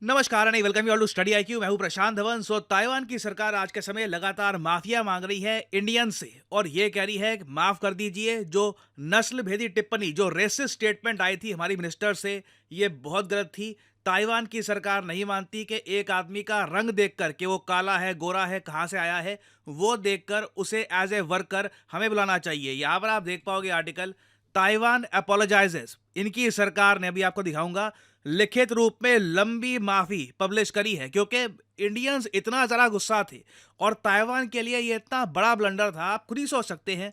नमस्कार and welcome you all to study IQ. मैं हूं प्रशांत धवन। ताइवान की सरकार आज के समय लगातार माफिया मांग रही है इंडियन से और ये कह रही है कि माफ कर दीजिए, जो नस्ल भेदी टिप्पणी, जो रेसिस्ट स्टेटमेंट आई थी हमारी मिनिस्टर से, ये बहुत गलत थी। ताइवान की सरकार नहीं मानती कि एक आदमी का रंग देखकर कि वो काला है, गोरा है, कहाँ से आया है, वो देखकर उसे एज ए वर्कर हमें बुलाना चाहिए। यहाँ पर आप देख पाओगे आर्टिकल, ताइवान अपोलोजाइजेस। इनकी सरकार ने, अभी आपको दिखाऊंगा, लिखित रूप में लंबी माफी पब्लिश करी है क्योंकि इंडियंस इतना ज़रा गुस्सा थे और ताइवान के लिए ये इतना बड़ा ब्लंडर था। आप खुद ही सोच सकते हैं,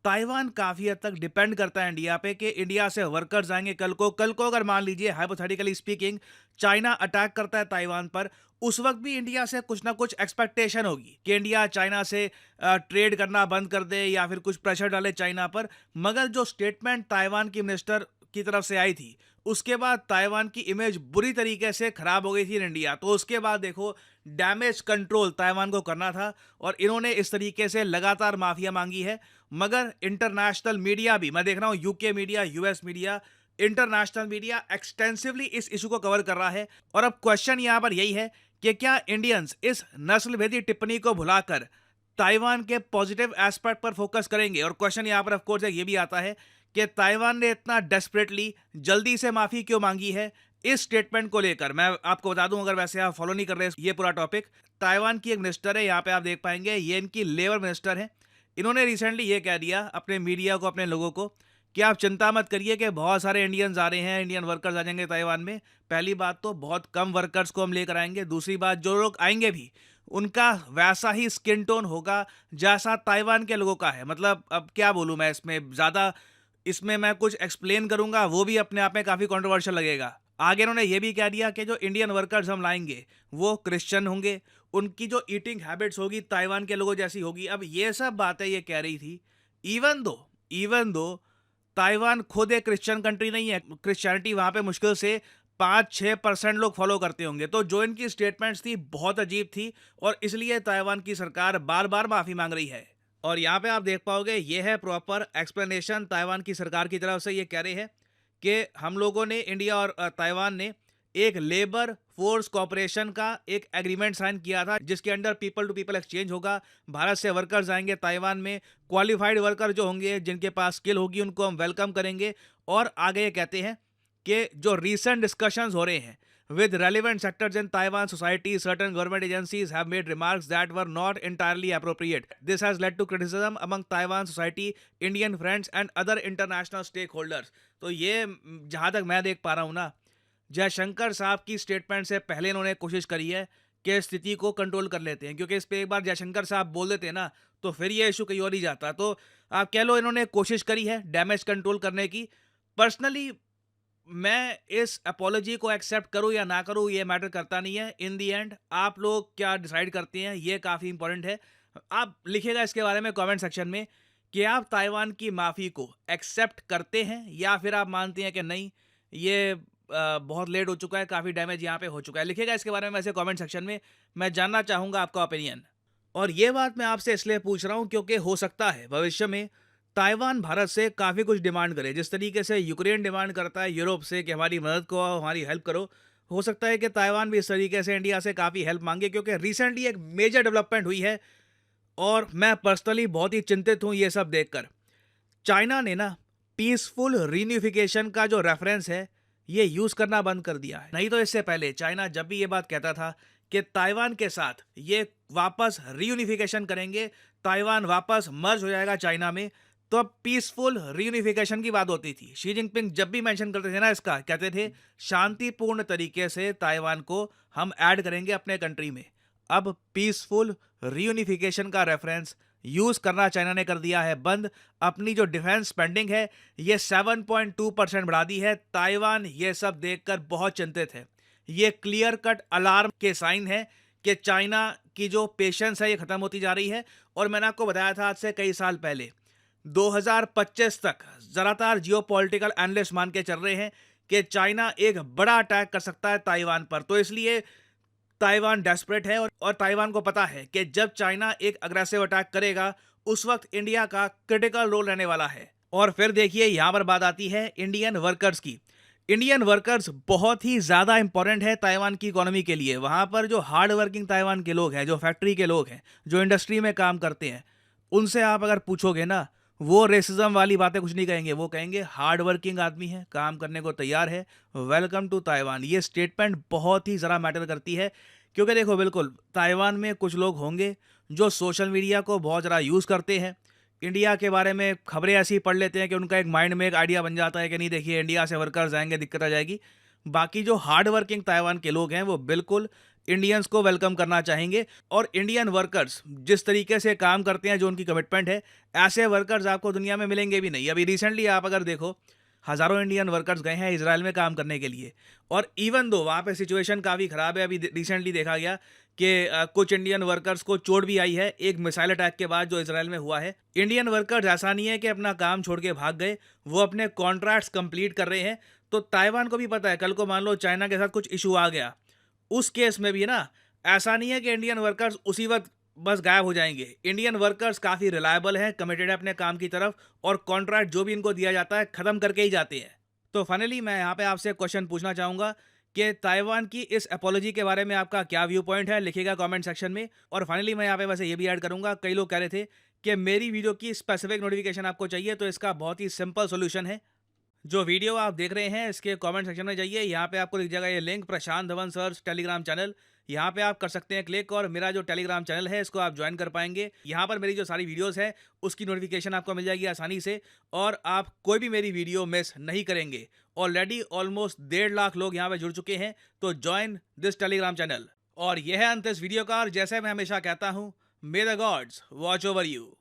ताइवान काफ़ी हद तक डिपेंड करता है इंडिया पे कि इंडिया से वर्कर्स आएंगे। कल को अगर मान लीजिए हाइपोथेटिकली स्पीकिंग चाइना अटैक करता है ताइवान पर, उस वक्त भी इंडिया से कुछ ना कुछ एक्सपेक्टेशन होगी कि इंडिया चाइना से ट्रेड करना बंद कर दे या फिर कुछ प्रेशर डाले चाइना पर। मगर जो स्टेटमेंट ताइवान की मिनिस्टर की तरफ से आई थी, उसके बाद ताइवान की इमेज बुरी तरीके से खराब हो गई थी इन इंडिया। तो उसके बाद देखो, डैमेज कंट्रोल ताइवान को करना था और इन्होंने इस तरीके से लगातार माफिया मांगी है। मगर इंटरनेशनल मीडिया भी, मैं देख रहा हूं UK media, US media, international media extensively इस इशू को कवर कर रहा है। और अब क्वेश्चन यहां पर यही है कि क्या इंडियंस इस नस्लभेदी टिप्पणी को भुलाकर ताइवान के पॉजिटिव एस्पेक्ट पर फोकस करेंगे। और क्वेश्चन यहां पर ऑफ कोर्स ये भी आता है कि ताइवान ने इतना डेस्परेटली जल्दी से माफी क्यों मांगी है इस स्टेटमेंट को लेकर। मैं आपको बता दूं, अगर वैसे आप फॉलो नहीं कर रहे ये पूरा टॉपिक, ताइवान की एक मिनिस्टर है, यहाँ पे आप देख पाएंगे, ये इनकी लेबर मिनिस्टर है। इन्होंने रिसेंटली ये कह दिया अपने मीडिया को, अपने लोगों को, कि आप चिंता मत करिए कि बहुत सारे इंडियंस आ रहे हैं, इंडियन वर्कर्स आ जाएंगे ताइवान में। पहली बात तो बहुत कम वर्कर्स को हम लेकर आएंगे। दूसरी बात, जो लोग आएंगे भी उनका वैसा ही स्किन टोन होगा जैसा ताइवान के लोगों का है। मतलब अब क्या बोलूं मैं, इसमें मैं कुछ एक्सप्लेन करूंगा वो भी अपने आप में काफ़ी कंट्रोवर्शियल लगेगा। आगे इन्होंने ये भी कह दिया कि जो इंडियन वर्कर्स हम लाएंगे वो क्रिश्चियन होंगे, उनकी जो ईटिंग हैबिट्स होगी ताइवान के लोगों जैसी होगी। अब ये सब बातें ये कह रही थी, इवन दो ताइवान खुद एक क्रिश्चियन कंट्री नहीं है। क्रिश्चियनिटी वहाँ पे मुश्किल से 5-6% लोग फॉलो करते होंगे। तो जो इनकी स्टेटमेंट्स थी बहुत अजीब थी और इसलिए ताइवान की सरकार बार बार माफ़ी मांग रही है। और यहाँ पे आप देख पाओगे, ये है प्रॉपर एक्सप्लेनेशन ताइवान की सरकार की तरफ से। ये कह रहे हैं कि हम लोगों ने, इंडिया और ताइवान ने एक लेबर फोर्स कॉपरेशन का एक एग्रीमेंट साइन किया था जिसके under people to people exchange होगा। भारत से वर्कर्स आएंगे ताइवान में, क्वालिफाइड वर्कर जो होंगे, जिनके पास स्किल होगी, उनको हम वेलकम करेंगे। और आगे ये कहते हैं कि जो रीसेंट डिस्कशंस हो रहे हैं with relevant sectors in Taiwan society, certain government agencies have made remarks that were not entirely appropriate. This has led to criticism among Taiwan society, Indian friends and other international stakeholders. तो ये जहाँ तक मैं देख पा रहा हूँ ना, जयशंकर साहब की स्टेटमेंट से पहले इन्होंने कोशिश करी है कि स्थिति को कंट्रोल कर लेते हैं, क्योंकि इस पर एक बार जयशंकर साहब बोल देते हैं ना, तो फिर ये इशू कहीं और ही जाता। तो आप कह लो इन्होंने कोशिश करी है डैमेज कंट्रोल करने की। पर्सनली मैं इस अपोलॉजी को एक्सेप्ट करूं या ना करूं ये मैटर करता नहीं है। इन दी एंड आप लोग क्या डिसाइड करते हैं ये काफ़ी इंपॉर्टेंट है। आप लिखिएगा इसके बारे में कमेंट सेक्शन में कि आप ताइवान की माफ़ी को एक्सेप्ट करते हैं या फिर आप मानते हैं कि नहीं, ये बहुत लेट हो चुका है, काफ़ी डैमेज यहाँ पे हो चुका है। लिखिएगा इसके बारे में वैसे कमेंट सेक्शन में, मैं जानना चाहूँगा आपका ओपिनियन। और ये बात मैं आपसे इसलिए पूछ रहा हूँ क्योंकि हो सकता है भविष्य में ताइवान भारत से काफ़ी कुछ डिमांड करे, जिस तरीके से यूक्रेन डिमांड करता है यूरोप से कि हमारी मदद को, हमारी हेल्प करो। हो सकता है कि ताइवान भी इस तरीके से इंडिया से काफ़ी हेल्प मांगे, क्योंकि रिसेंटली एक मेजर डेवलपमेंट हुई है और मैं पर्सनली बहुत ही चिंतित हूँ ये सब देखकर। चाइना ने ना पीसफुल रीयूनिफिकेशन का जो रेफरेंस है ये यूज़ करना बंद कर दिया है। नहीं तो इससे पहले चाइना जब भी ये बात कहता था कि ताइवान के साथ ये वापस रीयूनिफिकेशन करेंगे, ताइवान वापस मर्ज हो जाएगा चाइना में, तो अब पीसफुल रीयूनिफिकेशन की बात होती थी। शी जिनपिंग जब भी मेंशन करते थे ना इसका, कहते थे शांतिपूर्ण तरीके से ताइवान को हम ऐड करेंगे अपने कंट्री में। अब पीसफुल रीयूनिफिकेशन का रेफरेंस यूज करना चाइना ने कर दिया है बंद। अपनी जो डिफेंस स्पेंडिंग है ये 7.2% बढ़ा दी है। ताइवान ये सब देखकर बहुत चिंतित है। ये क्लियर कट अलार्म के साइन है कि चाइना की जो पेशेंस है ये खत्म होती जा रही है। और मैंने आपको बताया था आज से कई साल पहले, 2025 तक ज़्यादातर जियोपॉलिटिकल एनालिस्ट मान के चल रहे हैं कि चाइना एक बड़ा अटैक कर सकता है ताइवान पर। तो इसलिए ताइवान डेस्परेट है और ताइवान को पता है कि जब चाइना एक अग्रेसिव अटैक करेगा उस वक्त इंडिया का क्रिटिकल रोल रहने वाला है। और फिर देखिए यहाँ पर बात आती है इंडियन वर्कर्स की। इंडियन वर्कर्स बहुत ही ज़्यादा इंपॉर्टेंट है ताइवान की इकोनॉमी के लिए। वहाँ पर जो हार्ड वर्किंग ताइवान के लोग हैं, जो फैक्ट्री के लोग हैं, जो इंडस्ट्री में काम करते हैं, उनसे आप अगर पूछोगे ना, वो रेसिज्म वाली बातें कुछ नहीं कहेंगे। वो कहेंगे हार्ड वर्किंग आदमी है, काम करने को तैयार है, वेलकम टू ताइवान। ये स्टेटमेंट बहुत ही ज़रा मैटर करती है, क्योंकि देखो बिल्कुल ताइवान में कुछ लोग होंगे जो सोशल मीडिया को बहुत ज़रा यूज़ करते हैं। इंडिया के बारे में खबरें ऐसी ही पढ़ लेते हैं कि उनका एक माइंड में एक आइडिया बन जाता है कि नहीं देखिए इंडिया से वर्कर्स आएंगे, दिक्कत आ जाएगी। बाकी जो हार्ड वर्किंग ताइवान के लोग हैं वो बिल्कुल इंडियंस को वेलकम करना चाहेंगे। और इंडियन वर्कर्स जिस तरीके से काम करते हैं, जो उनकी कमिटमेंट है, ऐसे वर्कर्स आपको दुनिया में मिलेंगे भी नहीं। अभी रिसेंटली आप अगर देखो, हज़ारों इंडियन वर्कर्स गए हैं इजराइल में काम करने के लिए, और इवन दो वहाँ पे सिचुएशन काफ़ी ख़राब है। अभी रिसेंटली देखा गया कि कुछ इंडियन वर्कर्स को चोट भी आई है एक मिसाइल अटैक के बाद जो इजराइल में हुआ है। इंडियन वर्कर्स ऐसा नहीं है कि अपना काम छोड़ के भाग गए, वो अपने कॉन्ट्रैक्ट्स कंप्लीट कर रहे हैं। तो ताइवान को भी पता है, कल को मान लो चाइना के साथ कुछ इशू आ गया, उस केस में भी ना ऐसा नहीं है कि इंडियन वर्कर्स उसी वक्त बस गायब हो जाएंगे। इंडियन वर्कर्स काफ़ी रिलायबल हैं, कमिटेड है अपने काम की तरफ, और कॉन्ट्रैक्ट जो भी इनको दिया जाता है ख़त्म करके ही जाते हैं। तो फाइनली मैं यहाँ पे आपसे क्वेश्चन पूछना चाहूँगा कि ताइवान की इस अपोलॉजी के बारे में आपका क्या व्यू पॉइंट है, लिखिएगा कमेंट सेक्शन में। और फाइनली मैं यहाँ पे वैसे ये भी ऐड करूँगा, कई लोग कह रहे थे कि मेरी वीडियो की स्पेसिफिक नोटिफिकेशन आपको चाहिए, तो इसका बहुत ही सिंपल सोल्यूशन है। जो वीडियो आप देख रहे हैं इसके कमेंट सेक्शन में जाइए, यहाँ पे आपको दिख जाएगा ये लिंक, प्रशांत धवन सर टेलीग्राम चैनल। यहाँ पे आप कर सकते हैं क्लिक, और मेरा जो टेलीग्राम चैनल है इसको आप ज्वाइन कर पाएंगे। यहाँ पर मेरी जो सारी वीडियोस है उसकी नोटिफिकेशन आपको मिल जाएगी आसानी से, और आप कोई भी मेरी वीडियो मिस नहीं करेंगे। ऑलरेडी ऑलमोस्ट 1.5 लाख लोग यहाँ पे जुड़ चुके हैं, तो ज्वाइन दिस टेलीग्राम चैनल। और यह है अंत इस वीडियो का, और जैसे मैं हमेशा कहता हूँ, मे the gods watch over you.